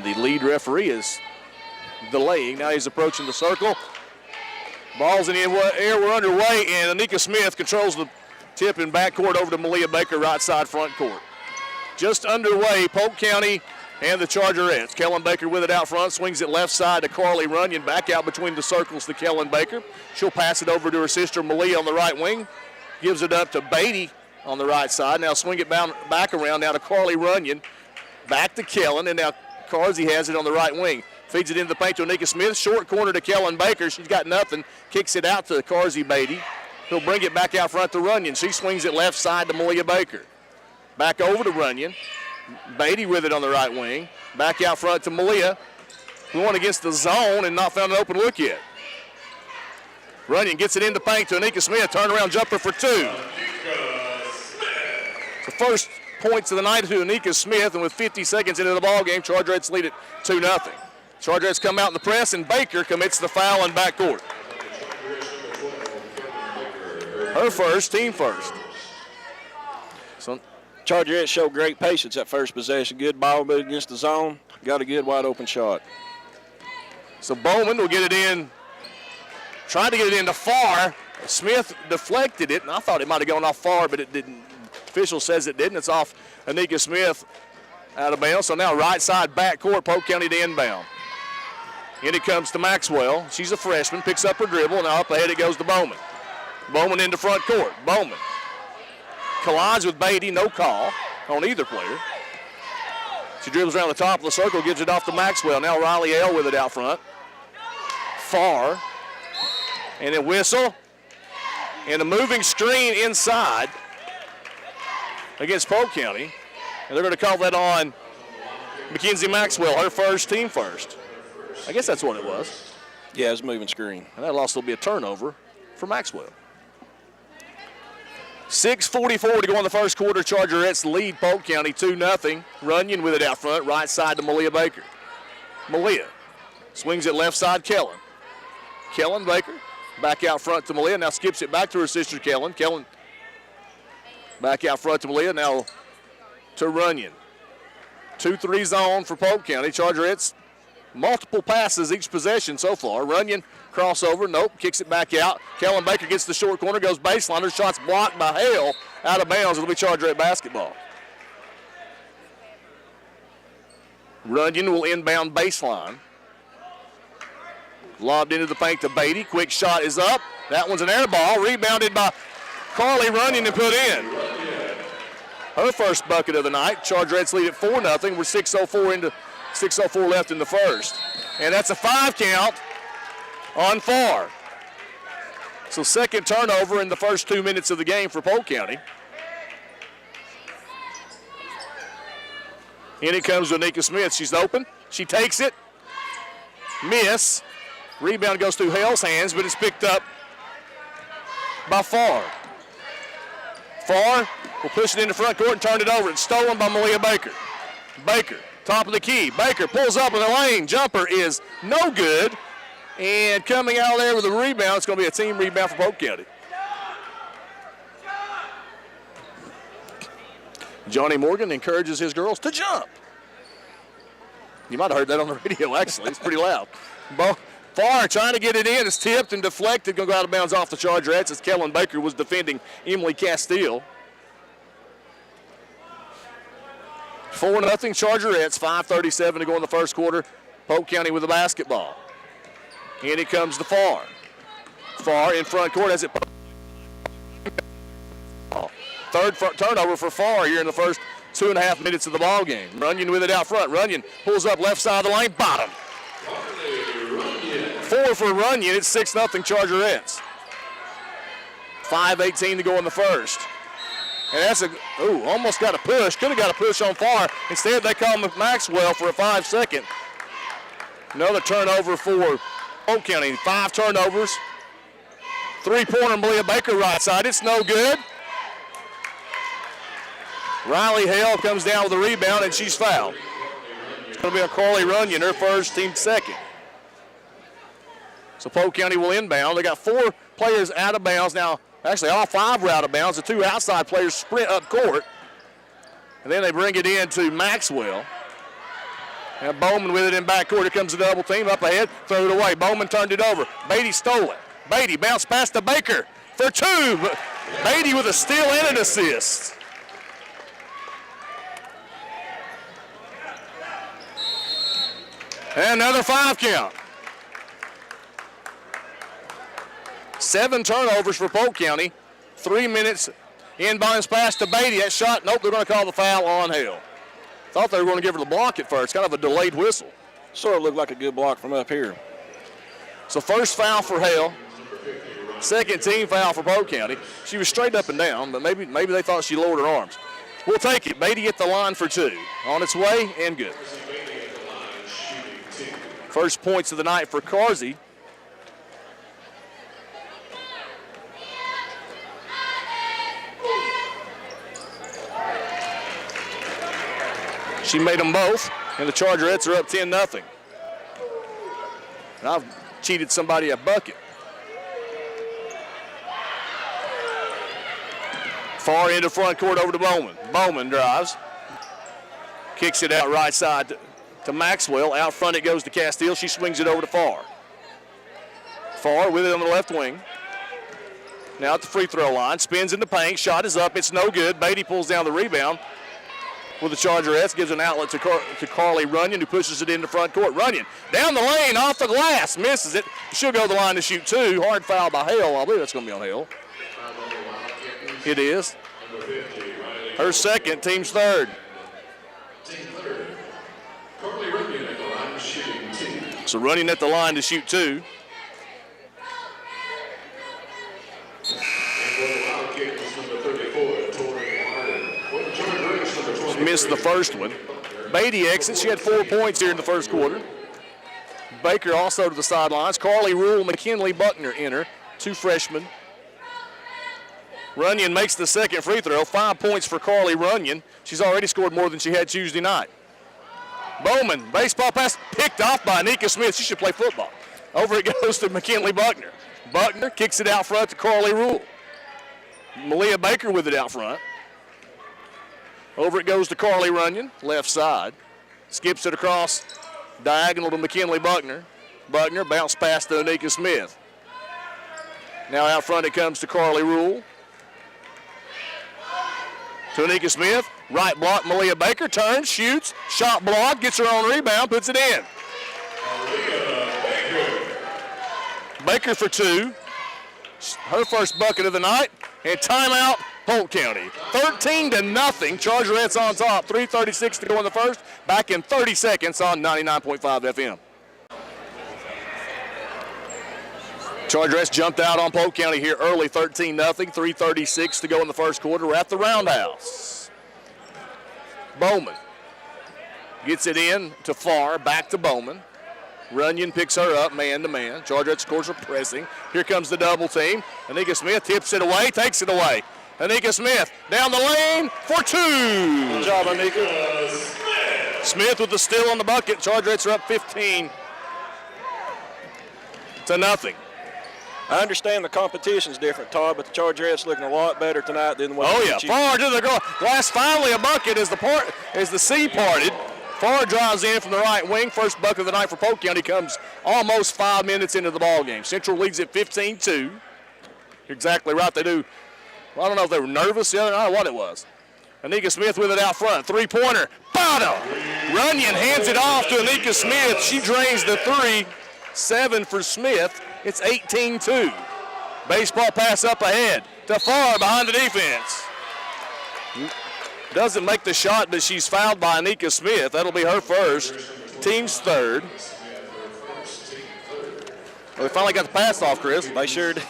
And the lead referee is delaying. Now he's approaching the circle. Ball's in the air, we're underway, and Anika Smith controls the tip in backcourt over to Malia Baker, right side front court. Just underway, Polk County and the Chargerettes. Kellen Baker with it out front, swings it left side to Carly Runyan, back out between the circles to Kellen Baker. She'll pass it over to her sister Malia on the right wing, gives it up to Beaty on the right side. Now swing it back around now to Carly Runyan, back to Kellen, and now Carsey has it on the right wing. Feeds it into the paint to Anika Smith. Short corner to Kellen Baker. She's got nothing. Kicks it out to Carsey Beaty. He'll bring it back out front to Runyan. She swings it left side to Malia Baker. Back over to Runyan. Beaty with it on the right wing. Back out front to Malia. Going against the zone and not found an open look yet. Runyan gets it in the paint to Anika Smith. Turnaround jumper for two. The first points of the night to Anika Smith, and with 50 seconds into the ball game, Chargerettes lead it 2-0. Chargerettes come out in the press, and Baker commits the foul in backcourt. Her first, team first. So Chargerettes showed great patience at first possession. Good ball movement against the zone. Got a good wide open shot. So Bowman will get it in. Tried to get it into far. Smith deflected it, and I thought it might have gone off far, but it didn't. Official says it didn't. It's off Anika Smith out of bounds. So now right side backcourt, Polk County to inbound. In it comes to Maxwell. She's a freshman, picks up her dribble. Now up ahead it goes to Bowman. Bowman into front court. Bowman collides with Beaty, no call on either player. She dribbles around the top of the circle, gives it off to Maxwell. Now Riley L with it out front. Far. And then whistle. And a moving screen inside against Polk County. And they're going to call that on Mackenzie Maxwell, her first, team first. I guess that's what it was. Yeah, it's moving screen. And that'll also be a turnover for Maxwell. 6:44 to go in the first quarter. Chargerettes lead Polk County 2-0. Runyan with it out front, right side to Malia Baker. Malia swings it left side, Kellen. Kellen Baker back out front to Malia. Now skips it back to her sister Kellen. Kellen back out front to Malia. Now to Runyan. 2-3 zone for Polk County. Chargerettes multiple passes each possession so far. Runyan crossover, nope, kicks it back out. Kellen Baker gets the short corner, goes baseline. Her shot's blocked by Hale, out of bounds. It'll be Chargerette basketball. Runyan will inbound baseline. Lobbed into the paint to Beaty. Quick shot is up. That one's an air ball, rebounded by Carly Runyan and put in. Her first bucket of the night. Chargerettes lead at 4-0. We're 6:04 left in the first. And that's a 5 count on Farr. So second turnover in the first 2 minutes of the game for Polk County. In it comes to Anika Smith. She's open. She takes it. Miss. Rebound goes through Hale's hands, but it's picked up by Farr. Farr will push it in the front court and turn it over. It's stolen by Malia Baker. Baker, top of the key. Baker pulls up in the lane. Jumper is no good. And coming out there with a rebound, it's going to be a team rebound for Polk County. Johnny Morgan encourages his girls to jump. You might have heard that on the radio, actually. It's pretty loud. Farr trying to get it in. It's tipped and deflected. Going to go out of bounds off the Chargerettes as Kellen Baker was defending Emily Castile. 4-0 Chargerettes. 5:37 to go in the first quarter. Polk County with the basketball. And it comes to Farr. Farr in front court as it. Third turnover for Farr here in the first 2.5 minutes of the ball game. Runyan with it out front. Runyan pulls up left side of the lane, bottom. 4 for Runyan. It's 6-0 Chargerettes. 5:18 to go in the first. And that's almost got a push. Could have got a push on Farr. Instead, they call Maxwell for a 5-second. Another turnover for Polk County. 5 turnovers. 3-pointer Malia Baker right side. It's no good. Riley Hale comes down with a rebound, and she's fouled. It's going to be a Carly Runyan, her first, team second. So Polk County will inbound. They got 4 players out of bounds now. Actually, all 5 were out of bounds. The 2 outside players sprint up court. And then they bring it in to Maxwell. And Bowman with it in backcourt. Here comes the double team up ahead. Throw it away. Bowman turned it over. Beaty stole it. Beaty bounced past to Baker for 2. But Beaty with a steal and an assist. And another 5 count. 7 turnovers for Polk County. 3 minutes. Inbounds pass to Beaty. That shot, nope, they're going to call the foul on Hill. Thought they were going to give her the block at first. Kind of a delayed whistle. Sort of looked like a good block from up here. So first foul for Hale. Second team foul for Polk County. She was straight up and down, but maybe they thought she lowered her arms. We'll take it. Beaty at the line for 2. On its way and good. First points of the night for Carsey. She made them both, and the Chargerettes are up 10-0. And I've cheated somebody a bucket. Far into front court over to Bowman. Bowman drives. Kicks it out right side to Maxwell. Out front it goes to Castile. She swings it over to Farr. Farr with it on the left wing. Now at the free throw line. Spins in the paint. Shot is up. It's no good. Beaty pulls down the rebound with the Chargerettes. Gives an outlet to Carly Runyan, who pushes it into front court. Runyan down the lane, off the glass. Misses it. She'll go to the line to shoot 2. Hard foul by Hale. I believe that's going to be on Hale. It is. Her second, team's third. So Runyan at the line to shoot 2. Missed the first one. Beaty exits. She had 4 points here in the first quarter. Baker also to the sidelines. Carly Rule, McKinley, Buckner enter. 2 freshmen. Runyan makes the second free throw. 5 points for Carly Runyan. She's already scored more than she had Tuesday night. Bowman, baseball pass picked off by Anika Smith. She should play football. Over it goes to McKinley Buckner. Buckner kicks it out front to Carly Rule. M.Baker with it out front. Over it goes to Carly Runyan, left side. Skips it across diagonal to McKinley Buckner. Buckner bounce pass to Anika Smith. Now out front it comes to Carly Rule. To Anika Smith, right block, M.Baker turns, shoots, shot block, gets her own rebound, puts it in. Baker for 2. Her first bucket of the night, and timeout, Polk County. 13-0, Chargerettes on top. 3:36 to go in the first. Back in 30 seconds on 99.5 FM. Chargerettes jumped out on Polk County here early, 13-0. 3:36 to go in the first quarter. We're at the roundhouse. Bowman gets it in to Farr, back to Bowman. Runyan picks her up, man-to-man. Chargerettes, of course, are pressing. Here comes the double team. Anika Smith tips it away, takes it away. Anika Smith down the lane for 2. Good job, Anika. Smith with the steal on the bucket. Chargerettes are up 15-0. I understand the competition's different, Todd, but the Chargerettes looking a lot better tonight than what Oh, yeah. Farr to the glass. Finally a bucket as the sea parted. Farr drives in from the right wing. First bucket of the night for Polk County comes almost 5 minutes into the ball game. Central leads at 15-2. You're exactly right. They do. Well, I don't know if they were nervous. I don't know what it was. Anika Smith with it out front. 3-pointer. Bottom. Runyan hands it off to Anika Smith. She drains the 3. 7 for Smith. It's 18-2. Baseball pass up ahead to Farr behind the defense. Doesn't make the shot, but she's fouled by Anika Smith. That'll be her first. Team's third. Well, they finally got the pass off, Chris. They sure did.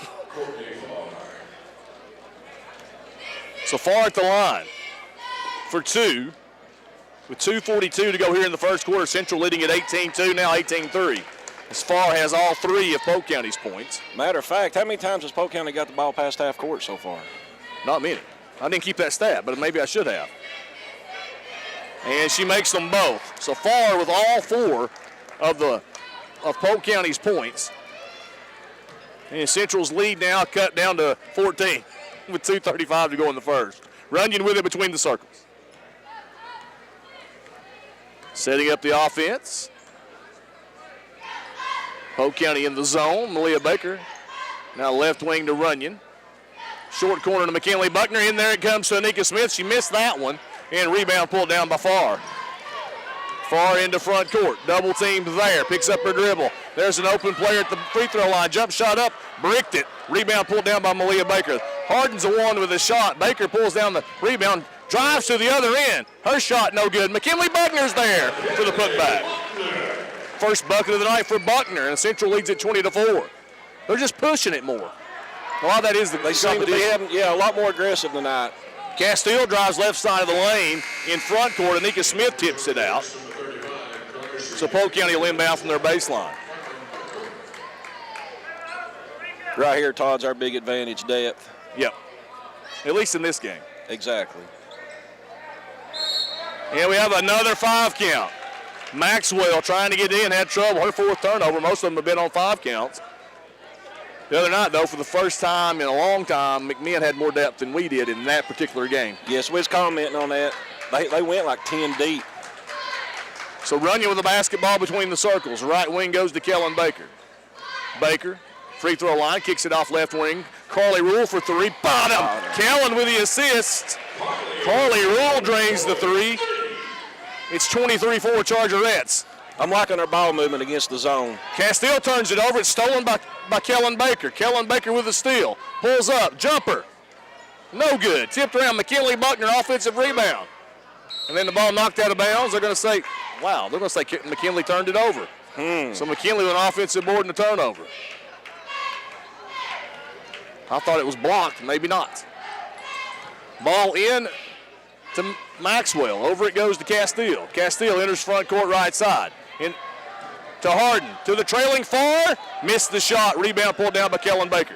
So Farr at the line for 2. With 2:42 to go here in the first quarter. Central leading at 18-2, now 18-3. As Farr has all 3 of Polk County's points. Matter of fact, how many times has Polk County got the ball past half court so far? Not many. I didn't keep that stat, but maybe I should have. And she makes them both. So Farr with all 4 of Polk County's points. And Central's lead now cut down to 14 with 2:35 to go in the first. Runyan with it between the circles. Setting up the offense. Polk County in the zone. M.Baker. Now left wing to Runyan. Short corner to McKinley Buckner. In there it comes to Anika Smith. She missed that one. And rebound pulled down by Farr. Farr into front court. Double teamed there. Picks up her dribble. There's an open player at the free throw line. Jump shot up. Bricked it. Rebound pulled down by M.Baker. Harden's the one with a shot. Baker pulls down the rebound. Drives to the other end. Her shot no good. McKinley Buckner's there for the putback. First bucket of the night for Buckner, and Central leads it 20-4. They're just pushing it more. A lot of that is they seem to be having, a lot more aggressive tonight. Castile drives left side of the lane in front court. Anika Smith tips it out. So Polk County will inbound from their baseline. Right here, Todd's our big advantage, depth. Yep. At least in this game. Exactly. And we have another 5 count. Maxwell trying to get in, had trouble. Her 4th turnover. Most of them have been on 5 counts. The other night, though, for the first time in a long time, McMinn had more depth than we did in that particular game. Yes, we was commenting on that. They went like 10 deep. So Runyan with the basketball between the circles. Right wing goes to Kellen Baker. Baker, free throw line, kicks it off left wing. Carly Rule for 3. Bottom. Kellen with the assist. Carly Rule drains the 3. It's 23-4 Chargerettes. I'm liking our ball movement against the zone. Castile turns it over. It's stolen by Kellen Baker. Kellen Baker with a steal. Pulls up. Jumper. No good. Tipped around. McKinley Buckner, offensive rebound. And then the ball knocked out of bounds. They're going to say, wow, they're going to say McKinley turned it over. So McKinley with an offensive board and a turnover. I thought it was blocked. Maybe not. Ball in to Maxwell. Over it goes to Castile. Castile enters front court right side. In to Harden. To the trailing Farr. Missed the shot. Rebound pulled down by Kellen Baker.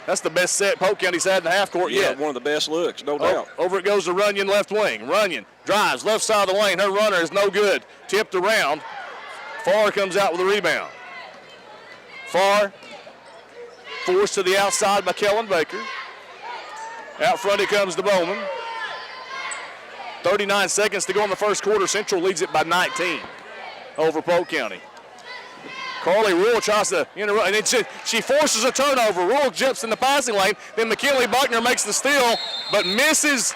That's the best set Polk County's had in the half court yet. One of the best looks, no doubt. Over it goes to Runyan, left wing. Runyan drives left side of the lane. Her runner is no good. Tipped around. Farr comes out with a rebound. Farr forced to the outside by Kellen Baker. Out front it comes to Bowman. 39 seconds to go in the first quarter. Central leads it by 19 over Polk County. Carly Rule tries to interrupt, and then she forces a turnover. Rule jumps in the passing lane. Then McKinley Buckner makes the steal, but misses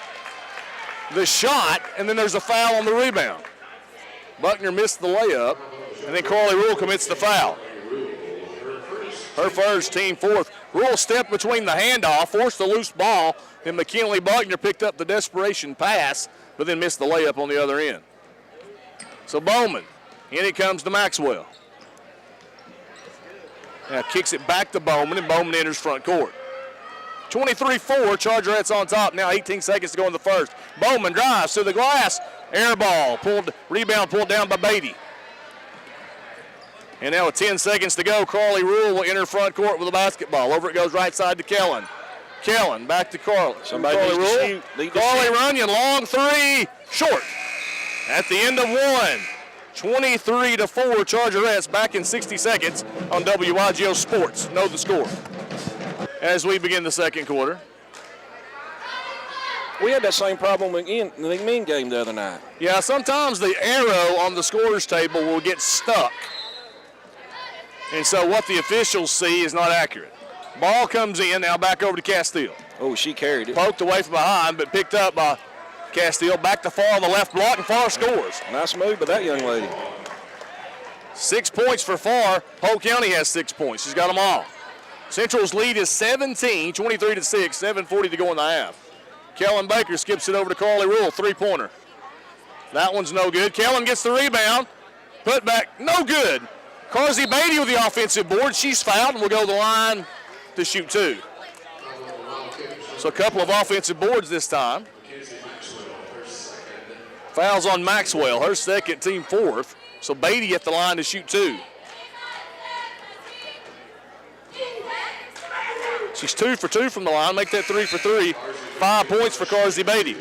the shot, and then there's a foul on the rebound. Buckner missed the layup, and then Carly Rule commits the foul. Her first, team 4th. Rule stepped between the handoff, forced the loose ball, then McKinley Buckner picked up the desperation pass, but then missed the layup on the other end. So Bowman, in it comes to Maxwell. Now kicks it back to Bowman, and Bowman enters front court. 23-4, Chargerettes on top. Now 18 seconds to go in the first. Bowman drives to the glass. Air ball, rebound pulled down by Beaty. And now with 10 seconds to go, Carly Rule will enter front court with the basketball. Over it goes right side to Kellen. Kellen back to Carly. Somebody Carly needs to Rule. shoot. Carly Runyan, long 3, short. At the end of 1. 23-4 Chargerettes back in 60 seconds on WYGO Sports. Know the score. As we begin the second quarter. We had that same problem in the McMinn game the other night. Yeah, sometimes the arrow on the scorer's table will get stuck. And so what the officials see is not accurate. Ball comes in, now back over to Castile. Oh, she carried it. Poked away from behind, but picked up by Castile. Back to Farr on the left block, and Farr scores. Nice move by that young lady. 6 points for Farr. Polk County has 6 points. She's got them all. Central's lead is 17, 23-6, 7:40 to go in the half. Kellen Baker skips it over to Carly Rule, 3-pointer. That one's no good. Kellen gets the rebound. Put back, no good. Carsey Beaty with the offensive board. She's fouled and will go to the line to shoot 2. So a couple of offensive boards this time. Fouls on Maxwell, her second, team 4th. So Beaty at the line to shoot 2. She's 2 for 2 from the line. Make that 3 for 3. 5 points for Carsey Beaty.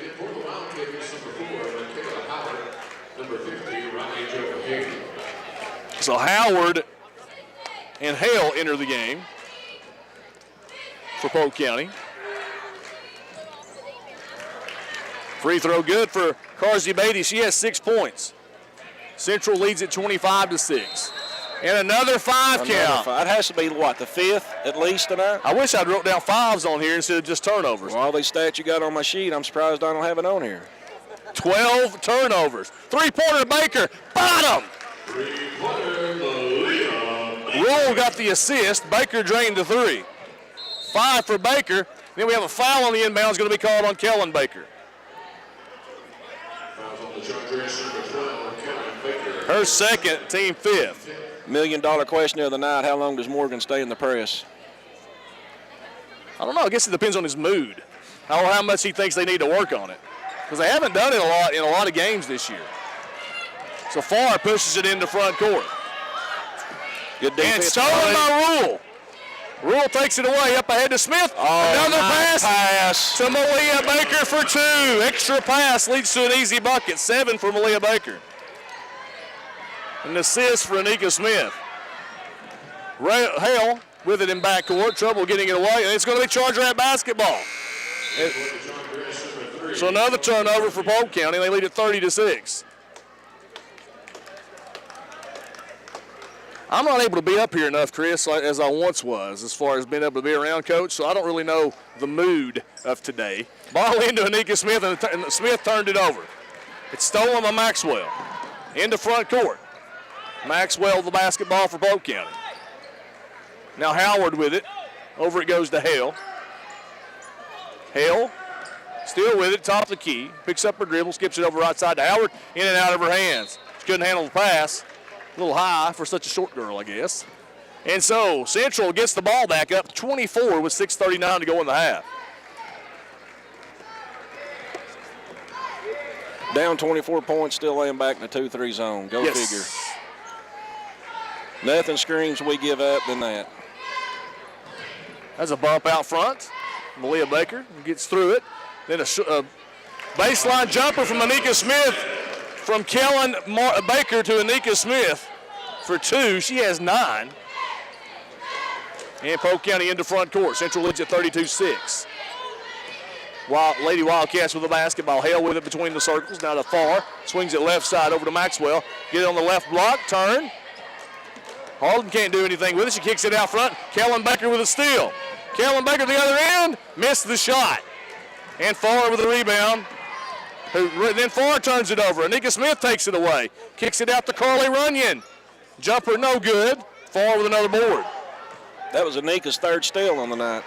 So Howard and Hale enter the game for Polk County. Free throw good for Carsey Beaty. She has 6 points. Central leads at 25-6. And another 5 count. That has to be, what, the 5th at least tonight? I wish I'd wrote down 5s on here instead of just turnovers. Well, all these stats you got on my sheet, I'm surprised I don't have it on here. 12 turnovers. Three-pointer Baker, bottom. Roll got the assist. Baker drained the 3. 5 for Baker. Then we have a foul on the inbound. It's going to be called on Kellen Baker. Her second, team 5th. $1 million question of the night, how long does Morgan stay in the press? I don't know. I guess it depends on his mood, how much he thinks they need to work on it. Because they haven't done it a lot in a lot of games this year. So Farr pushes it into front court. Good defense. And stolen by Rule. Rule takes it away, up ahead to Smith. Another pass to Malia Baker for 2. Extra pass leads to an easy bucket. 7 for Malia Baker. An assist for Anika Smith. Hale with it in backcourt. Trouble getting it away. And it's going to be Chargerette basketball. So another turnover for Polk County. They lead at 30-6. I'm not able to be up here enough, Chris, as I once was, as far as being able to be around Coach, so I don't really know the mood of today. Ball into Anika Smith, and Smith turned it over. It's stolen by Maxwell. Into front court. Maxwell the basketball for Polk County. Now Howard with it. Over it goes to Hale. Hale still with it, top of the key. Picks up her dribble, skips it over right side to Howard. In and out of her hands. She couldn't handle the pass. A little high for such a short girl, I guess. And so Central gets the ball back up 24 with 6:39 to go in the half. Down 24 points, still laying back in the 2-3 zone. Go figure. Nothing screams we give up than that. That's a bump out front. Malia Baker gets through it. Then a baseline jumper from Anika Smith. From Kellen Baker to Anika Smith for 2. She has 9. And Polk County into front court. Central leads at 32-6. Lady Wildcats with the basketball. Hale with it between the circles. Now to Farr. Swings it left side over to Maxwell. Get it on the left block. Turn. Harden can't do anything with it. She kicks it out front. Kellen Baker with a steal. Kellen Baker the other end. Missed the shot. And Farr with the rebound. Then Farr turns it over. Anika Smith takes it away. Kicks it out to Carly Runyan. Jumper no good. Farr with another board. That was Anika's 3rd steal on the night.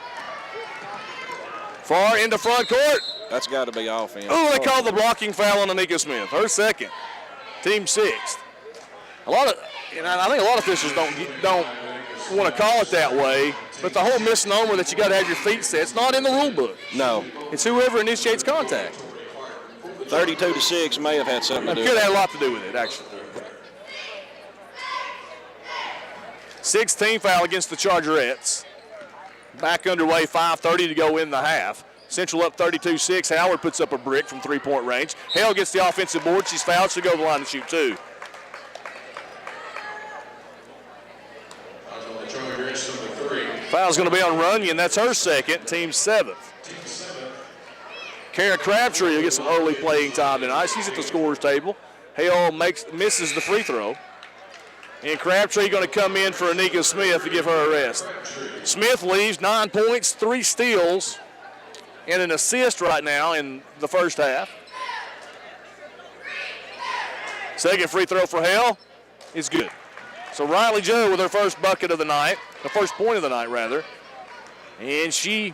Farr into front court. That's got to be offense. Oh, they called the blocking foul on Anika Smith. Her 2nd. Team 6th. I think a lot of officials don't want to call it that way, but the whole misnomer that you got to have your feet set, it's not in the rule book. No. It's whoever initiates contact. 32-6 may have had something to do with it. Could have a lot to do with it, actually. 16 foul against the Chargerettes. Back underway, 5:30 to go in the half. Central up 32-6. Howard puts up a brick from 3-point range. Hale gets the offensive board. She's fouled. She'll go to the line to shoot 2. Foul's going to be on Runyan. That's her 2nd, team 7th. Kara Crabtree will get some early playing time tonight. She's at the scorer's table. Hale misses the free throw. And Crabtree going to come in for Anika Smith to give her a rest. Smith leaves, 9 points, 3 steals, and an assist right now in the first half. Second free throw for Hale is good. So Riley Joe with her first bucket of the night, the first point of the night rather, and she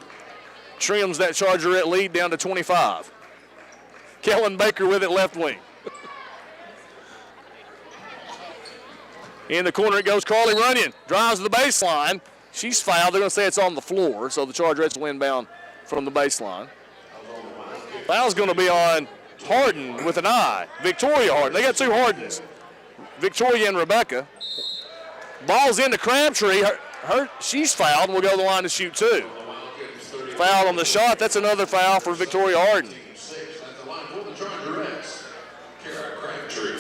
trims that Chargerette lead down to 25. Kellen Baker with it left wing. In the corner it goes Carly Runyan. Drives to the baseline. She's fouled. They're going to say it's on the floor, so the Chargerettes will inbound from the baseline. Foul's going to be on Harden with an eye. Victoria Harden. They got 2 Hardens. Victoria and Rebecca. Ball's into Crabtree. She's fouled and will go to the line to shoot 2. Foul on the shot. That's another foul for Victoria Harden.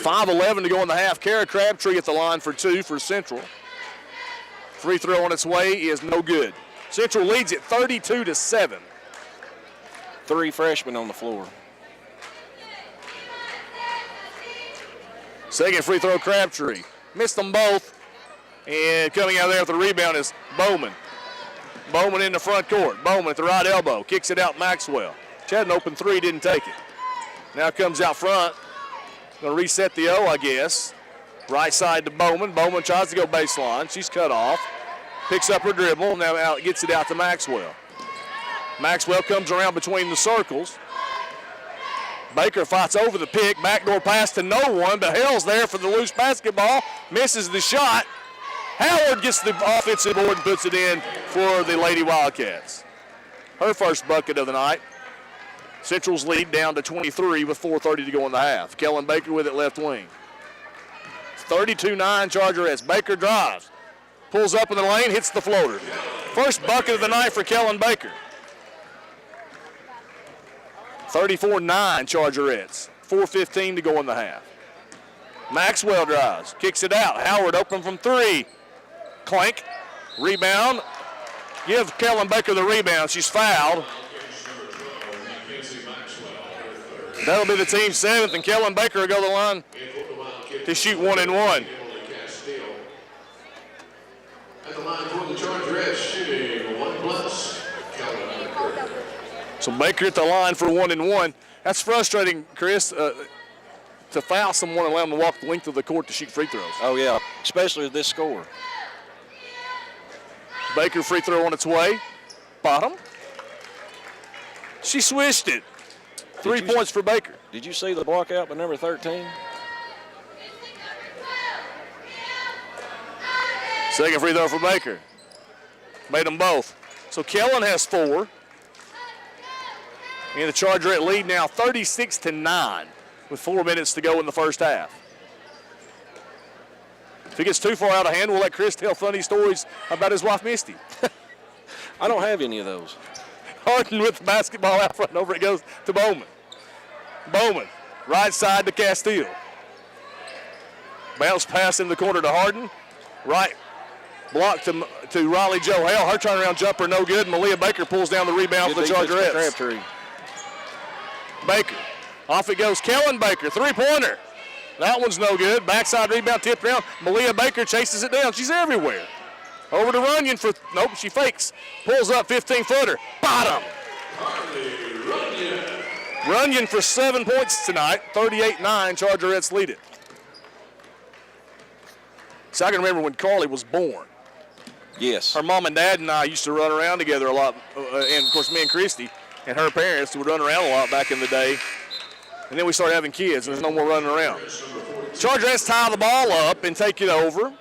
5:11 to go in the half. Kara Crabtree at the line for 2 for Central. Free throw on its way is no good. Central leads it 32-7. 3 freshmen on the floor. Second free throw, Crabtree. Missed them both. And coming out there with the rebound is Bowman. Bowman in the front court. Bowman at the right elbow. Kicks it out Maxwell. She had an open three, didn't take it. Now comes out front. Going to reset the O, I guess. Right side to Bowman. Bowman tries to go baseline. She's cut off. Picks up her dribble. Now out, gets it out to Maxwell. Maxwell comes around between the circles. Baker fights over the pick. Backdoor pass to no one, but Hale's there for the loose basketball. Misses the shot. Howard gets the offensive board and puts it in for the Lady Wildcats. Her first bucket of the night. Central's lead down to 23 with 4:30 to go in the half. Kellen Baker with it left wing. 32-9 Chargerettes. Baker drives. Pulls up in the lane, hits the floater. First bucket of the night for Kellen Baker. 34-9 Chargerettes. 4:15 to go in the half. Maxwell drives, kicks it out. Howard open from three. Clank, rebound. Give Kellen Baker the rebound. She's fouled. That'll be the team's seventh, and Kellen Baker will go to the line to shoot 1 and 1. At the line for the Chargerettes, shooting 1+. So Baker at the line for 1 and 1. That's frustrating, Chris, to foul someone and allow them to walk the length of the court to shoot free throws. Oh, yeah, especially with this score. Baker free throw on its way. Bottom. She swished it. 3 points for Baker. Did you see the block out by number 13? Second free throw for Baker. Made them both. So Kellen has 4. And the Chargerette lead now 36-9 with 4 minutes to go in the first half. If he gets too far out of hand, we'll let Chris tell funny stories about his wife, Misty. I don't have any of those. Harden with the basketball out front, and over it goes to Bowman. Bowman, right side to Castile. Bounce pass in the corner to Harden. Right block to Riley Joe Hale. Her turnaround jumper no good. Malia Baker pulls down the rebound for the Chargerettes. Crabtree. Baker, off it goes. Kellen Baker, three-pointer. That one's no good. Backside rebound tipped around. Malia Baker chases it down. She's everywhere. Over to Runyan for, nope, she fakes. Pulls up 15-footer. Bottom. Runyan for 7 points tonight. 38-9, Chargerettes lead it. So I can remember when Carly was born. Yes. Her mom and dad and I used to run around together a lot. And, of course, me and Christy and her parents would run around a lot back in the day. And then we started having kids, and there's no more running around. Chargerettes tie the ball up and take it over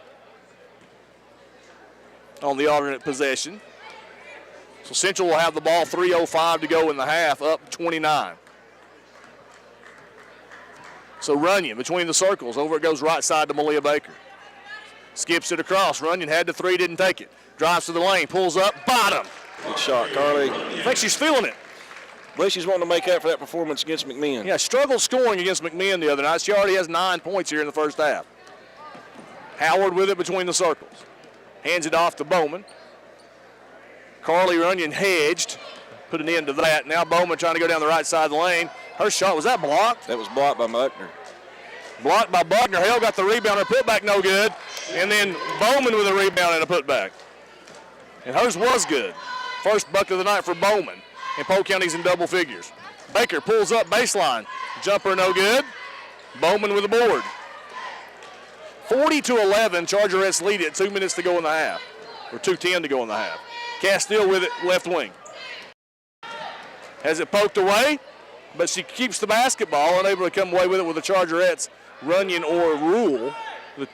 on the alternate possession. So Central will have the ball, 3:05 to go in the half, up 29. So Runyan between the circles. Over it goes right side to Malia Baker. Skips it across. Runyan had the three, didn't take it. Drives to the lane, pulls up, bottom. Good shot, Carly. I think she's feeling it. I believe she's wanting to make up for that performance against McMinn. Yeah, struggled scoring against McMinn the other night. She already has 9 points here in the first half. Howard with it between the circles. Hands it off to Bowman. Carly Runyan hedged, put an end to that. Now Bowman trying to go down the right side of the lane. Her shot, was that blocked? That was blocked by Buckner. Blocked by Buckner. Hale got the rebound. Her putback no good. And then Bowman with a rebound and a putback. And hers was good. First bucket of the night for Bowman. And Polk County's in double figures. Baker pulls up baseline. Jumper no good. Bowman with a board. 40-11. Chargerettes lead it. 2 minutes to go in the half. Or 2:10 to go in the half. Castile with it left wing. Has it poked away, but she keeps the basketball, unable to come away with it with the Chargerettes. Runyan or Rule,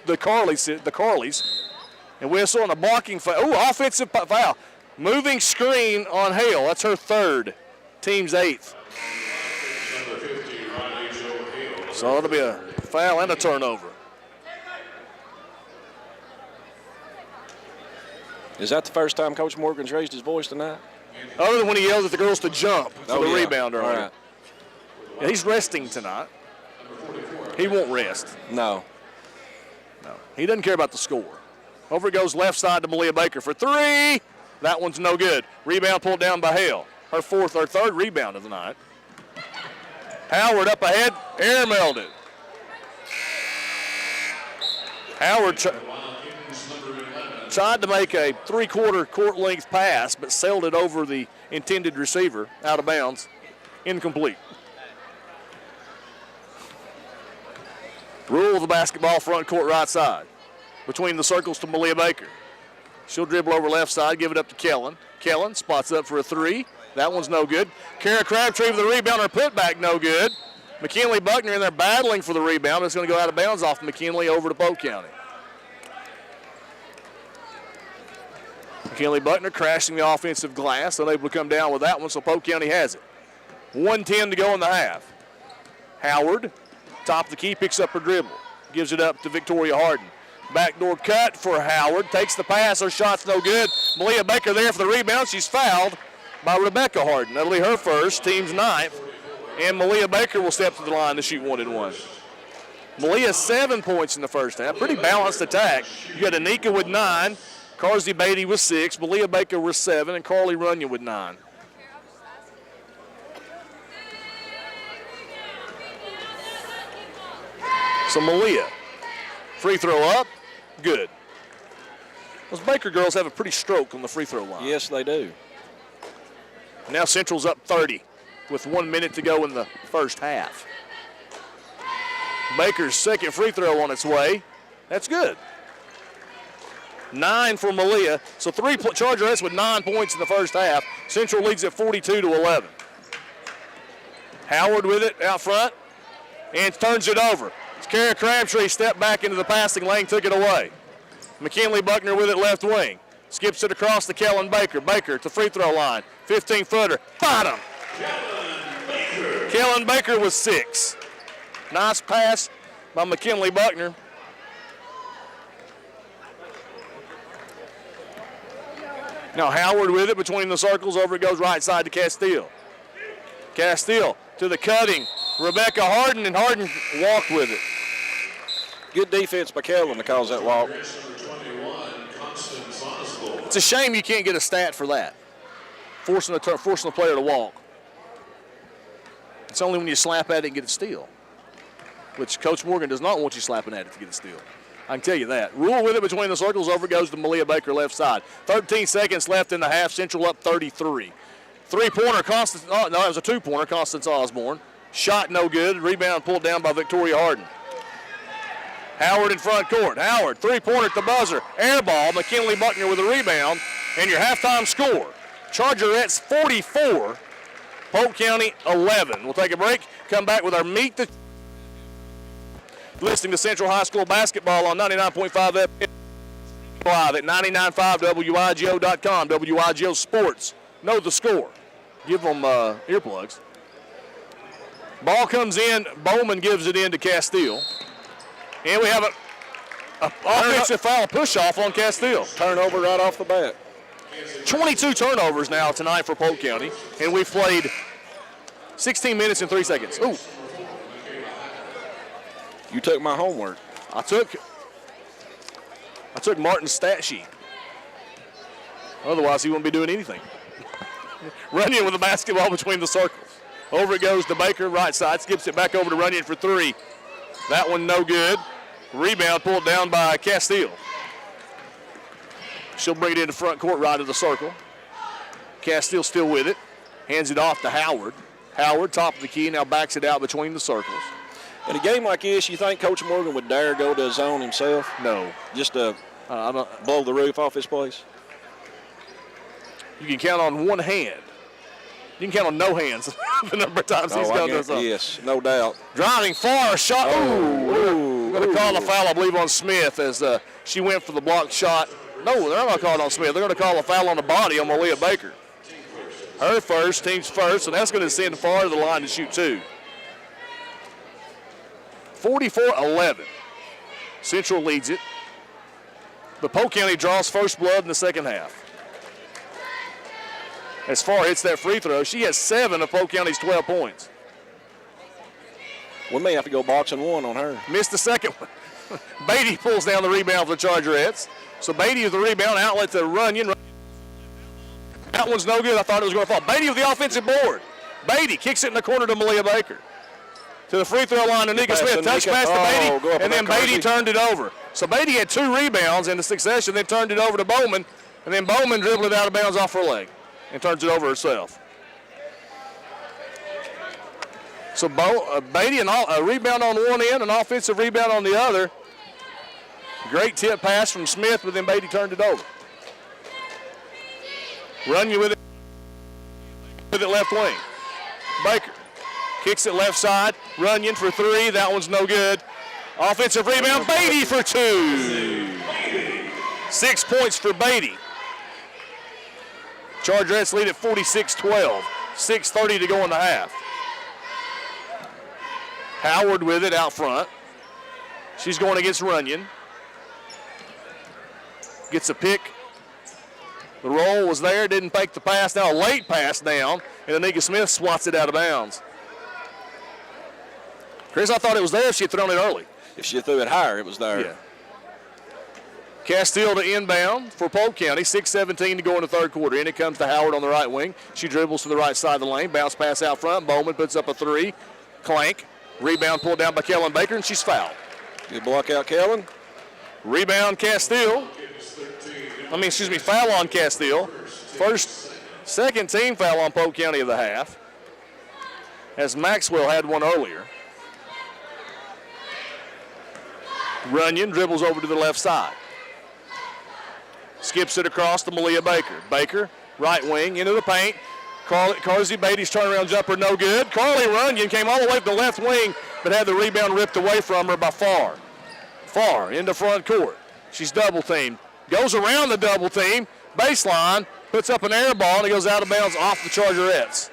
the Carlies. And whistle on a blocking foul. Oh, offensive foul. Moving screen on Hale. That's her third. Team's 8th. So it'll be a foul and a turnover. Is that the first time Coach Morgan's raised his voice tonight? Other than when he yelled at the girls to jump for the rebound earlier. Right. Yeah, he's resting tonight. He won't rest. No. He doesn't care about the score. Over it goes left side to Malia Baker for three. That one's no good. Rebound pulled down by Hale. Her third rebound of the night. Howard up ahead, air mailed it. Howard tried to make a three-quarter court length pass, but sailed it over the intended receiver, out of bounds, incomplete. Rule of the basketball, front court right side. Between the circles to Malia Baker. She'll dribble over left side, give it up to Kellen. Kellen spots up for a three. That one's no good. Kara Crabtree with the rebound, her putback no good. McKinley Buckner in there battling for the rebound. It's going to go out of bounds off McKinley over to Polk County. McKinley Buckner crashing the offensive glass, unable to come down with that one, so Polk County has it. 1:10 to go in the half. Howard, top of the key, picks up her dribble. Gives it up to Victoria Harden. Backdoor cut for Howard. Takes the pass. Her shot's no good. Malia Baker there for the rebound. She's fouled by Rebecca Harden. That'll be her first, team's ninth. And Malia Baker will step to the line to shoot 1-1. Malia 7 points in the first half. Pretty balanced attack. You got Anika with 9. Carsey Beaty with 6. Malia Baker with 7. And Carly Runyan with 9. So Malia, free throw up, good. Those Baker girls have a pretty stroke on the free throw line. Yes, they do. Now Central's up 30 with 1 minute to go in the first half. Baker's second free throw on its way. That's good. 9 for Malia. So Chargerettes with 9 points in the first half. Central leads at 42-11. Howard with it out front and turns it over. Kara Crabtree stepped back into the passing lane, took it away. McKinley Buckner with it left wing. Skips it across to Kellen Baker. Baker to free throw line. 15-footer. Bottom. Kellen Baker with 6. Nice pass by McKinley Buckner. Now Howard with it between the circles. Over it goes right side to Castile. Castile to the cutting. Rebecca Harden, and Harden walked with it. Good defense by Kellen to cause that walk. It's a shame you can't get a stat for that. Forcing the player to walk. It's only when you slap at it and get a steal, which Coach Morgan does not want you slapping at it to get a steal. I can tell you that. Rule with it between the circles. Over it goes to Malia Baker left side. 13 seconds left in the half. Central up 33. Three-pointer, Constance. Oh, no, it was a two-pointer. Constance Osborne. Shot no good. Rebound pulled down by Victoria Harden. Howard in front court. Howard, three-pointer at the buzzer. Air ball. McKinley Buckner with a rebound. And your halftime score. Chargerettes 44. Polk County 11. We'll take a break. Come back with our Meet the... Listening to Central High School basketball on 99.5 FM. Live at 995WIGO.com. WIGO Sports. Know the score. Give them earplugs. Ball comes in. Bowman gives it in to Castile. And we have an offensive foul push-off on Castile. Turnover right off the bat. 22 turnovers now tonight for Polk County. And we've played 16 minutes and 3 seconds. Ooh. You took my homework. I took Martin's stat sheet. Otherwise, he wouldn't be doing anything. Runyan with the basketball between the circles. Over it goes to Baker, right side. Skips it back over to Runyan for 3. That one no good. Rebound pulled down by Castile. She'll bring it into front court right of the circle. Castile still with it. Hands it off to Howard. Howard, top of the key, now backs it out between the circles. In a game like this, you think Coach Morgan would dare go to a zone himself? No. Just to blow the roof off his place? You can count on one hand. You can count on no hands the number of times he's gone to a zone. Yes, no doubt. Driving far, shot. Ooh. Going to call a foul, I believe, on Smith as she went for the blocked shot. No, they're not going to call it on Smith. They're going to call a foul on the body on Malia Baker. Her first, team's first, and that's going to send far to the line to shoot 2. 44-11. Central leads it. But Polk County draws first blood in the second half. As far hits that free throw, she has 7 of Polk County's 12 points. We may have to go boxing 1 on her. Missed the second one. Beaty pulls down the rebound for the Chargerettes. So Beaty with the rebound, outlet to Runyan. That one's no good. I thought it was going to fall. Beaty with the offensive board. Beaty kicks it in the corner to Malia Baker. To the free throw line, Anika Smith. Touch pass to Beaty, and then Beaty turned it over. So Beaty had 2 rebounds in the succession, then turned it over to Bowman, and then Bowman dribbled it out of bounds off her leg and turns it over herself. So Beaty, a rebound on one end, an offensive rebound on the other. Great tip pass from Smith, but then Beaty turned it over. Runyan with it left wing. Baker kicks it left side. Runyan for 3. That one's no good. Offensive rebound. Beaty for 2. 6 points for Beaty. Chargerettes lead at 46-12. 6:30 to go in the half. Howard with it out front. She's going against Runyan. Gets a pick. The roll was there, didn't fake the pass. Now a late pass down, and Anika Smith swats it out of bounds. Chris, I thought it was there if she had thrown it early. If she threw it higher, it was there. Yeah. Castile to inbound for Polk County. 6:17 to go in the third quarter. In it comes to Howard on the right wing. She dribbles to the right side of the lane. Bounce pass out front. Bowman puts up a 3. Clank. Rebound pulled down by Kellen Baker, and she's fouled. Good block out, Kellen. Rebound Castile. Foul on Castile. Second team foul on Polk County of the half, as Maxwell had one earlier. Runyan dribbles over to the left side. Skips it across to Malia Baker. Baker, right wing, into the paint. Carsey Beatty's turnaround jumper, no good. Carly Runyan came all the way to the left wing, but had the rebound ripped away from her by far into front court. She's double teamed. Goes around the double team, baseline, puts up an air ball, and it goes out of bounds off the Chargerettes.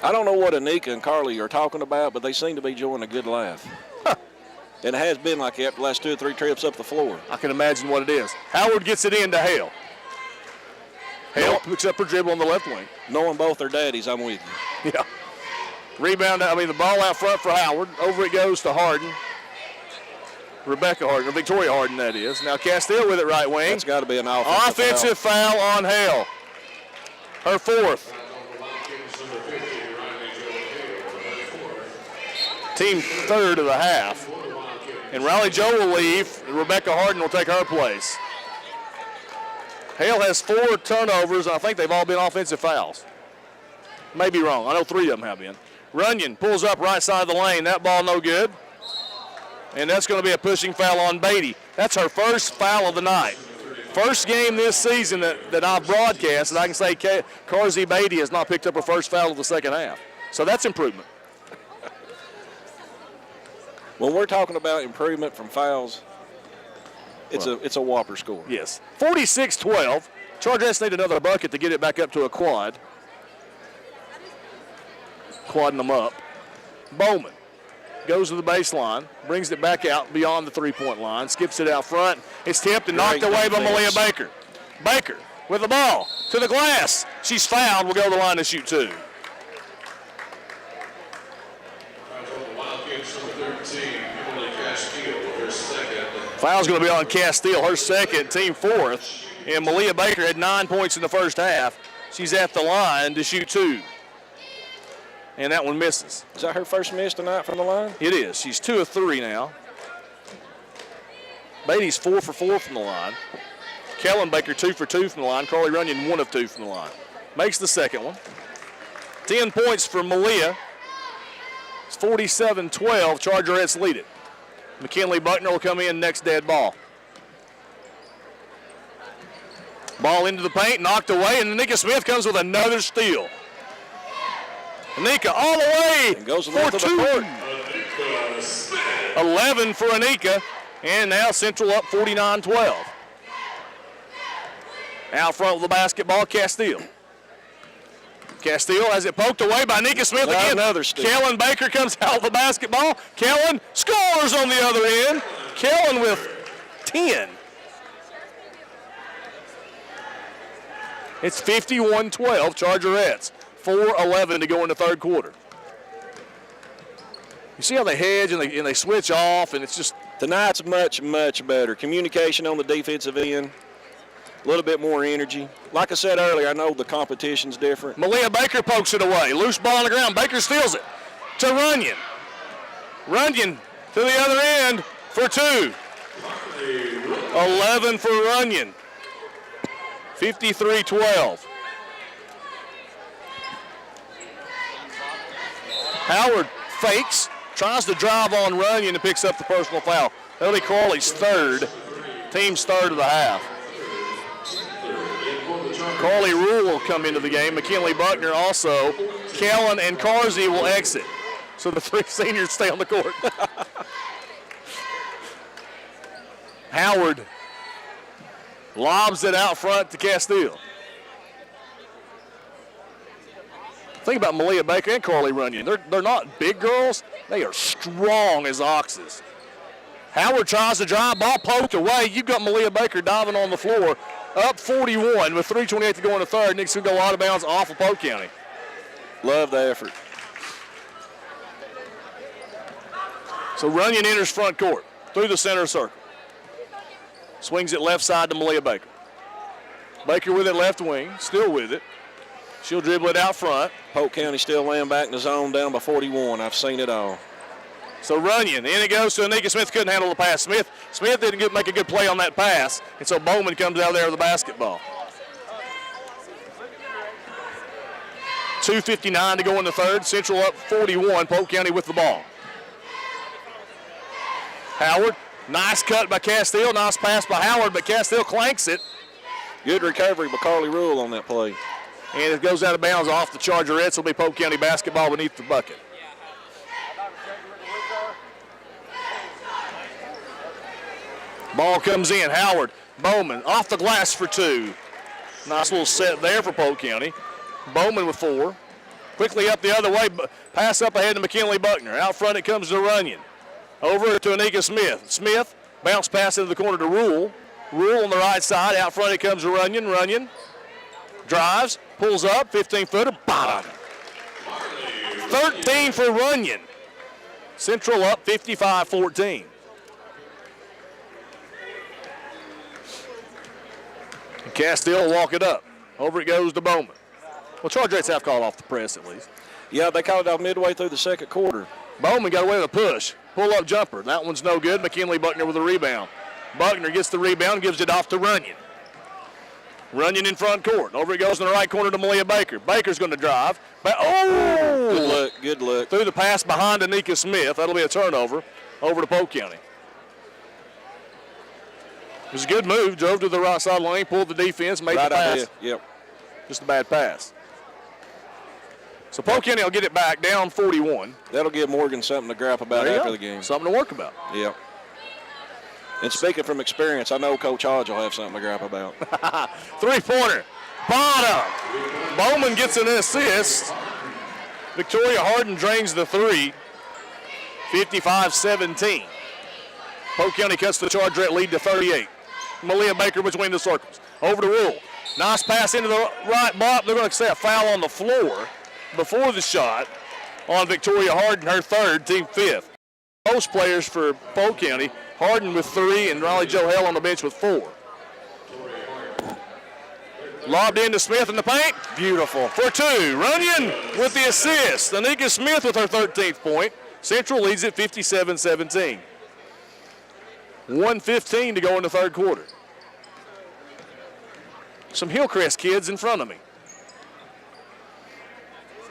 I don't know what Anika and Carly are talking about, but they seem to be enjoying a good laugh. And it has been like that the last 2 or 3 trips up the floor. I can imagine what it is. Howard gets it into Hale. Hale picks up her dribble on the left wing. Knowing both their daddies, I'm with you. Yeah. Rebound, the ball out front for Howard. Over it goes to Harden. Rebecca Harden, or Victoria Harden, that is. Now Castile with it right wing. That's got to be an offensive foul on Hale. Her 4th. Team 3rd of the half. And Riley Joe will leave. Rebecca Harden will take her place. Hale has 4 turnovers. I think they've all been offensive fouls. May be wrong. I know 3 of them have been. Runyan pulls up right side of the lane. That ball no good. And that's going to be a pushing foul on Beaty. That's her first foul of the night. First game this season that I've broadcast, and I can say Carsey Beaty has not picked up her first foul of the second half. So that's improvement. When we're talking about improvement from fouls, it's a whopper score. Yes. 46-12. Chargerettes need another bucket to get it back up to a quad. Quadding them up. Bowman goes to the baseline, brings it back out beyond the three-point line, skips it out front. It's tipped and knocked away by Malia Baker. Baker with the ball to the glass. She's fouled. Will go to the line to shoot 2. Foul's going to be on Castile, her second, team 4th. And Malia Baker had 9 points in the first half. She's at the line to shoot 2. And that one misses. Is that her first miss tonight from the line? It is. She's 2 of 3 now. Beatty's 4 for 4 from the line. Kellen Baker 2 for 2 from the line. Carly Runyan 1 of 2 from the line. Makes the second one. 10 points for Malia. It's 47-12. Chargerettes lead it. McKinley Buckner will come in next dead ball. Ball into the paint, knocked away, and Anika Smith comes with another steal. Anika all the way and goes for 2. 11 for Anika, and now Central up 49-12. Out front with the basketball, Castile. Castile has it poked away by Anika Smith again. Another steal. Kellen Baker comes out with the basketball. Kellen scores on the other end. Kellen with 10. It's 51-12, Chargerettes. 4:11 to go in the third quarter. You see how they hedge and they switch off, and it's just... Tonight's much, much better. Communication on the defensive end. A little bit more energy. Like I said earlier, I know the competition's different. Malia Baker pokes it away. Loose ball on the ground. Baker steals it. to Runyan. Runyan to the other end for 2. 11 for Runyan. 53-12. Howard fakes, tries to drive on Runyan and picks up the personal foul. That'll be Crawley's third, team's third of the half. Carly Rule will come into the game. McKinley Buckner also. Kellen and Carsey will exit. So the 3 seniors stay on the court. Howard lobs it out front to Castile. Think about Malia Baker and Carly Runyan. They're not big girls. They are strong as oxes. Howard tries to drive, ball poked away. You've got Malia Baker diving on the floor. Up 41 with 3:28 to go in the third. Nick's going to go out of bounds off of Polk County. Love the effort. So Runyan enters front court through the center circle. Swings it left side to Malia Baker. Baker with it left wing, still with it. She'll dribble it out front. Polk County still laying back in the zone down by 41. I've seen it all. So Runyan, in it goes to Anika Smith, couldn't handle the pass. Smith didn't make a good play on that pass, and so Bowman comes out there with the basketball. 2:59 to go in the third. Central up 41, Polk County with the ball. Howard, nice cut by Castile, nice pass by Howard, but Castile clanks it. Good recovery by Carly Rule on that play. And it goes out of bounds off the Chargerettes. It'll be Polk County basketball beneath the bucket. Ball comes in. Howard, Bowman off the glass for 2. Nice little set there for Polk County. Bowman with 4. Quickly up the other way. Pass up ahead to McKinley Buckner. Out front it comes to Runyan. Over to Anika Smith. Smith, bounce pass into the corner to Rule. Rule on the right side. Out front it comes to Runyan. Runyan drives, pulls up, 15-footer, bottom. 13 for Runyan. Central up 55-14. Castile will walk it up. Over it goes to Bowman. Well, Chargerettes have called off the press at least. Yeah, they called it off midway through the second quarter. Bowman got away with a push. Pull-up jumper. That one's no good. McKinley Buckner with a rebound. Buckner gets the rebound, gives it off to Runyan. Runyan in front court. Over it goes in the right corner to Malia Baker. Baker's going to drive. Oh! Good look. Through the pass behind Anika Smith. That'll be a turnover over to Polk County. It was a good move. Drove to the right side lane, pulled the defense, made the pass. Idea. Yep. Just a bad pass. So Polk County will get it back, down 41. That'll give Morgan something to grab about after the game. Something to work about. Yep. And speaking from experience, I know Coach Hodge will have something to grab about. 3-pointer. Bottom. Bowman gets an assist. Victoria Hardin drains the 3. 55-17. Polk County cuts the Chargerette lead to 38. Malia Baker between the circles. Over to Rule. Nice pass into the right block. They're going to say a foul on the floor before the shot on Victoria Hardin, her third, team 5th. Most players for Polk County. Hardin with 3 and Riley Joe Hell on the bench with 4. Lobbed into Smith in the paint. Beautiful. For 2. Runyan with the assist. Anika Smith with her 13th point. Central leads it 57-17. 1:15 to go in the third quarter. Some Hillcrest kids in front of me.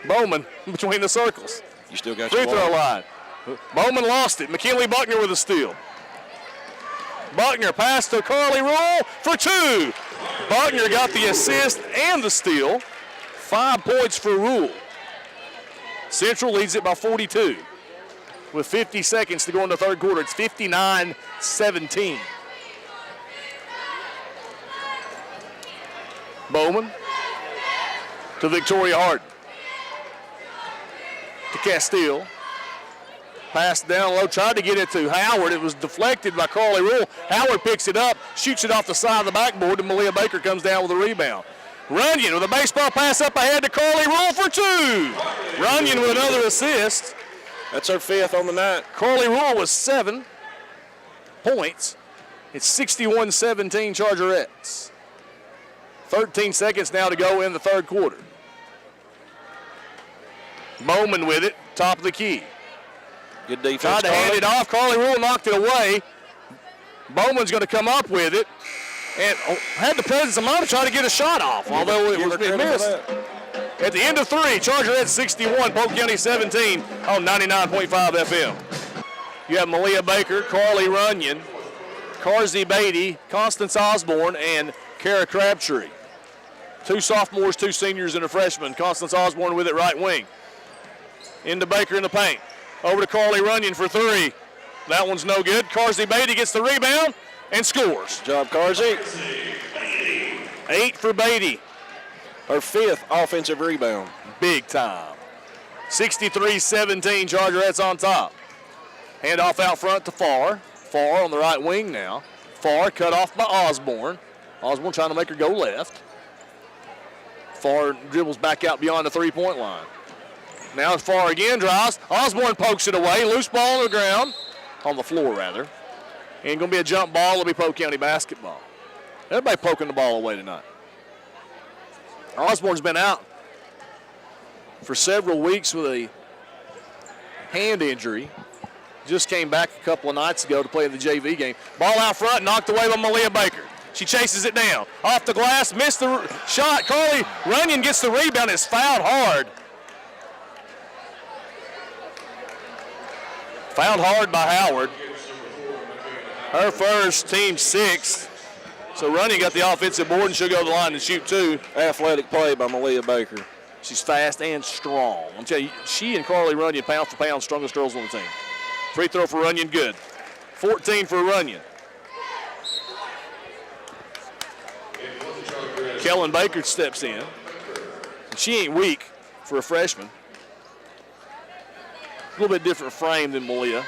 Bowman between the circles. You still got free your throw line. Bowman lost it. McKinley Buckner with a steal. Buckner passed to Carly Rule for 2. Buckner got the assist and the steal. 5 points for Rule. Central leads it by 42. With 50 seconds to go in the third quarter, it's 59-17. Bowman to Victoria Hardin. To Castile. Passed down low, tried to get it to Howard. It was deflected by Carly Rule. Howard picks it up, shoots it off the side of the backboard, and Malia Baker comes down with a rebound. Runyan with a baseball pass up ahead to Carly Rule for 2. Runyan with another assist. That's her 5th on the night. Carly Rule was 7 points. It's 61-17 Chargerettes. 13 seconds now to go in the third quarter. Bowman with it. top of the key. Good defense. Tried to hand it off. Carly Rule knocked it away. Bowman's going to come up with it. And had the presence of mind to try to get a shot off, although it was missed. At the end of 3, Chargerettes 61, Polk County 17 on 99.5 FM. You have Malia Baker, Carly Runyan, Carsey Beaty, Constance Osborne, and Kara Crabtree. 2 sophomores, 2 seniors, and a freshman. Constance Osborne with it right wing. Into Baker in the paint. Over to Carly Runyan for 3. That one's no good. Carsey Beaty gets the rebound and scores. Good job, Carsey. 8 for Beaty. Her 5th offensive rebound. Big time. 63-17, Chargerettes on top. Hand off out front to Farr. Farr on the right wing now. Farr cut off by Osborne. Osborne trying to make her go left. Farr dribbles back out beyond the 3-point line. Now Farr again drives. Osborne pokes it away. Loose ball on the ground. On the floor, rather. And going to be a jump ball. It'll be Polk County basketball. Everybody poking the ball away tonight. Osborne's been out for several weeks with a hand injury. Just came back a couple of nights ago to play in the JV game. Ball out front, knocked away by Malia Baker. She chases it down. Off the glass, missed the shot. Carly Runyan gets the rebound. It's fouled hard. Fouled hard by Howard. Her first, team 6th. So Runyan got the offensive board and she'll go to the line and shoot 2. Athletic play by Malia Baker. She's fast and strong. I'm telling you, she and Carly Runyan, pound for pound, strongest girls on the team. Free throw for Runyan, good. 14 for Runyan. Kellen Baker steps in. She ain't weak for a freshman. A little bit different frame than Malia.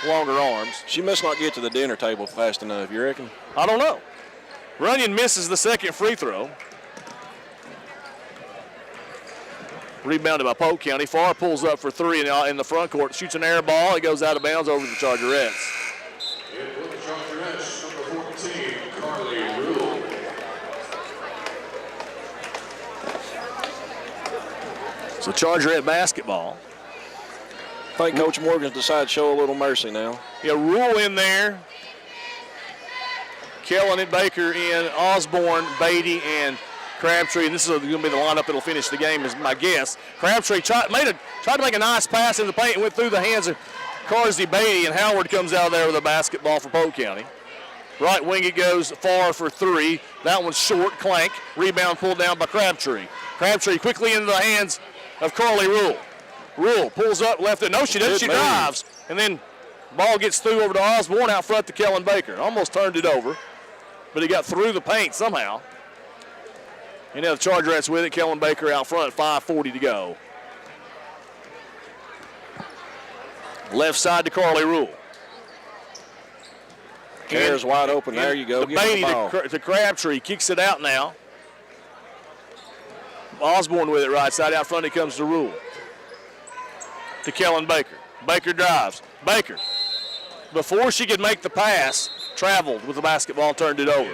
Longer arms. She must not get to the dinner table fast enough, you reckon? I don't know. Runyan misses the second free throw. Rebounded by Polk County. Farr pulls up for 3 in the front court. Shoots an air ball. It goes out of bounds over the Chargerettes. For the Chargerettes, number 14, Carly Rule. So Chargerette basketball. I think Coach Morgan's decided to show a little mercy now. Yeah, Rule in there. Kellen and Baker in, Osborne, Beaty, and Crabtree. This is going to be the lineup that'll finish the game, is my guess. Crabtree tried to make a nice pass in the paint and went through the hands of Carsey Beaty, and Howard comes out there with a basketball for Polk County. Right wing it goes Farr for 3. That one's short, clank. Rebound pulled down by Crabtree. Crabtree quickly into the hands of Carly Rule. Rule pulls up left it. No, she doesn't. She drives. And then ball gets through over to Osborne out front to Kellen Baker. Almost turned it over, but he got through the paint somehow. And now the Chargerettes with it. Kellen Baker out front, 5:40 to go. Left side to Carly Rule. Kara's wide open. There you go. Beaty to Crabtree. Kicks it out now. Osborne with it right side. Out front it comes to Rule. To Kellen Baker. Baker drives. Baker, before she could make the pass, traveled with the basketball, turned it over.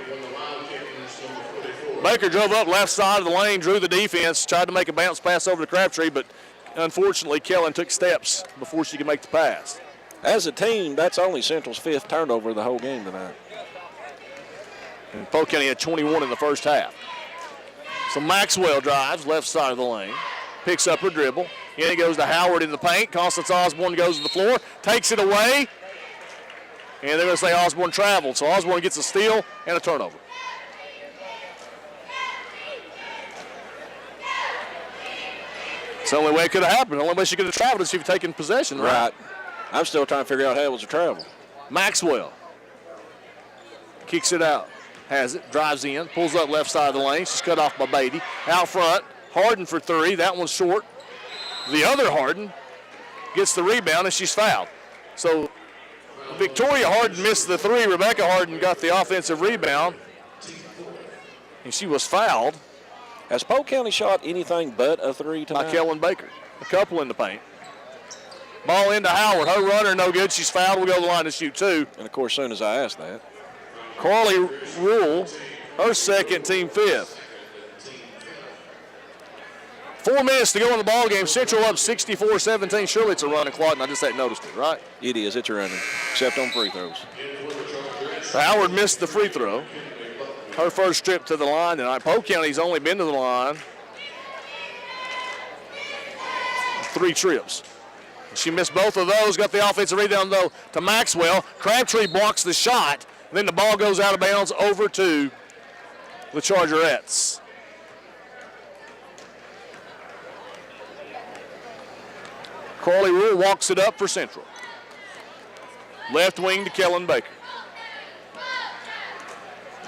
Baker drove up left side of the lane, drew the defense, tried to make a bounce pass over to Crabtree, but unfortunately Kellen took steps before she could make the pass. As a team, that's only Central's 5th turnover of the whole game tonight. And Polk County had 21 in the first half. So Maxwell drives left side of the lane, picks up her dribble. In it goes to Howard in the paint. Constance Osborne goes to the floor, takes it away, and they're going to say Osborne traveled. So Osborne gets a steal and a turnover. It's the only way it could have happened. The only way she could have traveled is she had taken possession. Right. I'm still trying to figure out how it was a travel. Maxwell kicks it out. Has it, drives in, pulls up left side of the lane. She's cut off by Beaty. Out front, Harden for 3. That one's short. The other Harden gets the rebound, and she's fouled. So Victoria Harden missed the 3. Rebecca Harden got the offensive rebound, and she was fouled. Has Polk County shot anything but a 3 tonight? By Kellen Baker. A couple in the paint. Ball into Howard. Her runner no good. She's fouled. We'll go to the line to shoot 2. And, of course, as soon as I asked that. Carly Rule, her second, team 5th. 4 minutes to go in the ball game. Central up 64-17. Surely it's a running clock, and I just hadn't noticed it, right? It is. It's a running, except on free throws. Howard missed the free throw. Her first trip to the line tonight. Polk County's only been to the line 3 trips. She missed both of those. Got the offensive rebound, though, to Maxwell. Crabtree blocks the shot. And then the ball goes out of bounds over to the Chargerettes. Carly Rule walks it up for Central. Left wing to Kellen Baker.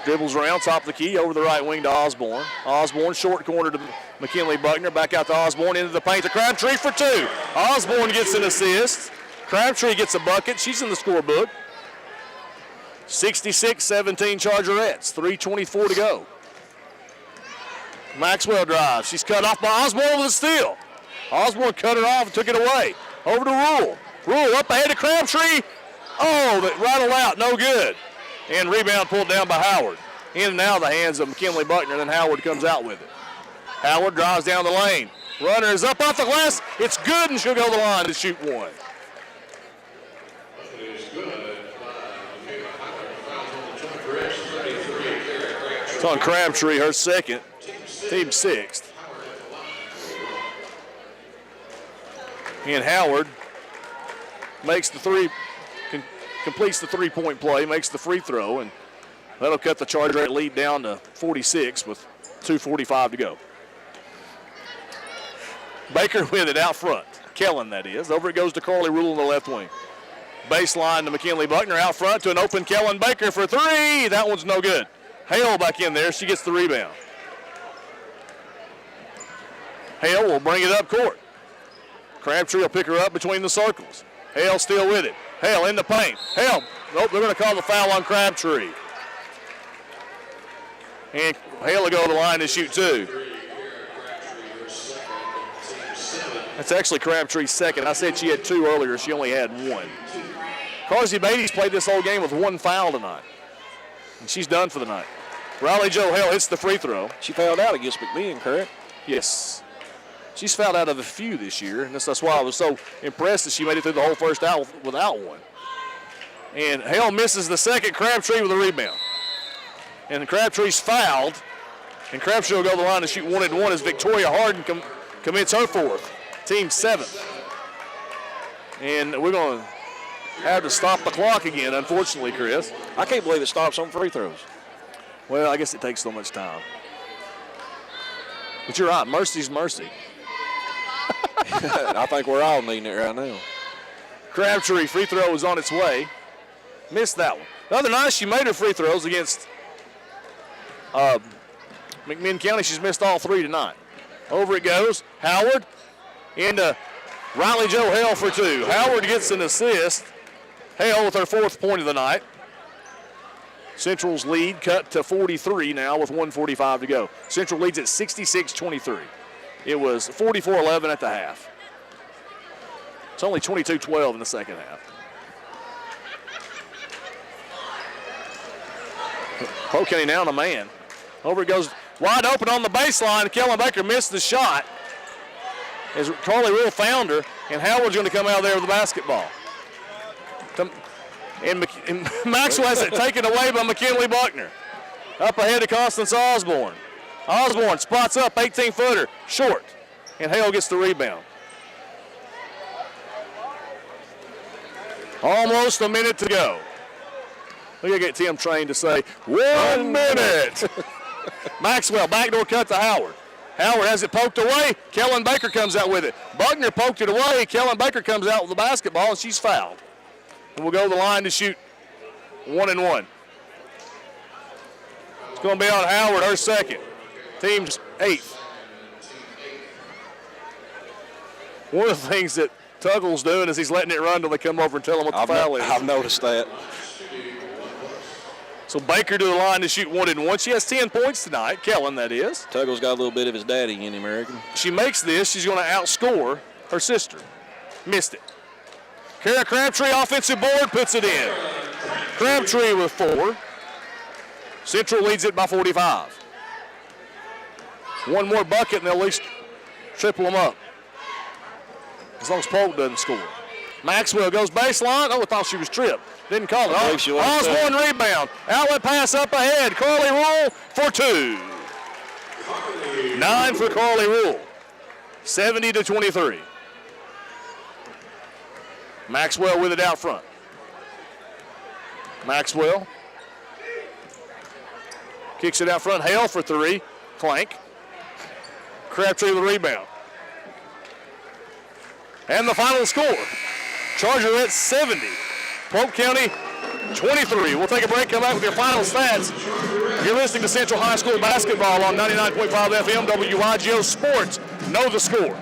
Dribbles around, top of the key, over the right wing to Osborne. Osborne, short corner to McKinley Buckner. Back out to Osborne, into the paint to Crabtree for 2. Osborne gets an assist. Crabtree gets a bucket. She's in the scorebook. 66-17 Chargerettes. 3:24 to go. Maxwell drives. She's cut off by Osborne with a steal. Osborne cut it off and took it away. Over to Rule. Rule up ahead of Crabtree. Oh, that rattled out, no good. And rebound pulled down by Howard. In and out of the hands of McKinley Buckner, then Howard comes out with it. Howard drives down the lane. Runner is up off the glass. It's good, and she'll go to the line to shoot 1. It's on Crabtree, her second, team 6th. And Howard makes the three, completes the three-point play, makes the free throw, and that'll cut the Chargerette lead down to 46 with 2:45 to go. Baker with it out front. Kellen, that is. Over it goes to Carly Rule in the left wing. Baseline to McKinley Buckner out front to an open Kellen Baker for 3. That one's no good. Hale back in there. She gets the rebound. Hale will bring it up court. Crabtree will pick her up between the circles. Hale still with it. Hale in the paint. Hale, nope, they're going to call the foul on Crabtree. And Hale will go to the line to shoot 2. That's actually Crabtree's second. I said she had 2 earlier. She only had 1. Carsey Beatty's played this whole game with 1 foul tonight. And she's done for the night. Riley Joe Hale hits the free throw. She fouled out against McMinn, correct? Yes. She's fouled out of a few this year, and that's why I was so impressed that she made it through the whole first out without 1. And Hale misses the second. Crabtree with a rebound. And Crabtree's fouled, and Crabtree will go to the line to shoot 1 and 1 as Victoria Harden commits her 4th, team 7th. And we're going to have to stop the clock again, unfortunately, Chris. I can't believe it stops on free throws. Well, I guess it takes so much time. But you're right, mercy's mercy. I think we're all needing it right now. Crabtree free throw is on its way. Missed that one. The other night she made her free throws against McMinn County. She's missed all 3 tonight. Over it goes. Howard into Riley Joe Hale for 2. Howard gets an assist. Hale with her 4th point of the night. Central's lead cut to 43 now with 1:45 to go. Central leads at 66-23. It was 44-11 at the half. It's only 22-12 in the second half. Polk County now in a man. Over it goes wide open on the baseline. Kellen Baker missed the shot as Carly Rule found her, and Howard's going to come out there with the basketball. And Maxwell has it taken away by McKinley Buckner. Up ahead to Constance Osborne. Osborne spots up, 18-footer, short. And Hale gets the rebound. Almost a minute to go. We're going to get Tim Train to say, 1 minute. Maxwell, backdoor cut to Howard. Howard has it poked away. Kellen Baker comes out with it. Buckner poked it away. Kellen Baker comes out with the basketball, and she's fouled. And we'll go to the line to shoot 1 and 1. It's going to be on Howard, her second. Team's 8th. One of the things that Tuggle's doing is he's letting it run until they come over and tell him what the foul is. I've noticed that. So Baker to the line to shoot 1 and 1. She has 10 points tonight, Kellen, that is. Tuggle's got a little bit of his daddy in him, American. She makes this, she's going to outscore her sister. Missed it. Kara Crabtree, offensive board, puts it in. Crabtree with 4. Central leads it by 45. One more bucket, and they'll at least triple them up. As long as Polk doesn't score. Maxwell goes baseline. Oh, I thought she was tripped. Didn't call it. Osborne rebound. Outlet pass up ahead. Carly Rule for 2. 9 for Carly Rule. 70-23. Maxwell with it out front. Maxwell kicks it out front. Hale for 3. Clank. Crabtree with the rebound. And the final score. Chargerettes 70. Polk County 23. We'll take a break, come back with your final stats. You're listening to Central High School basketball on 99.5 FM WYGO Sports. Know the score.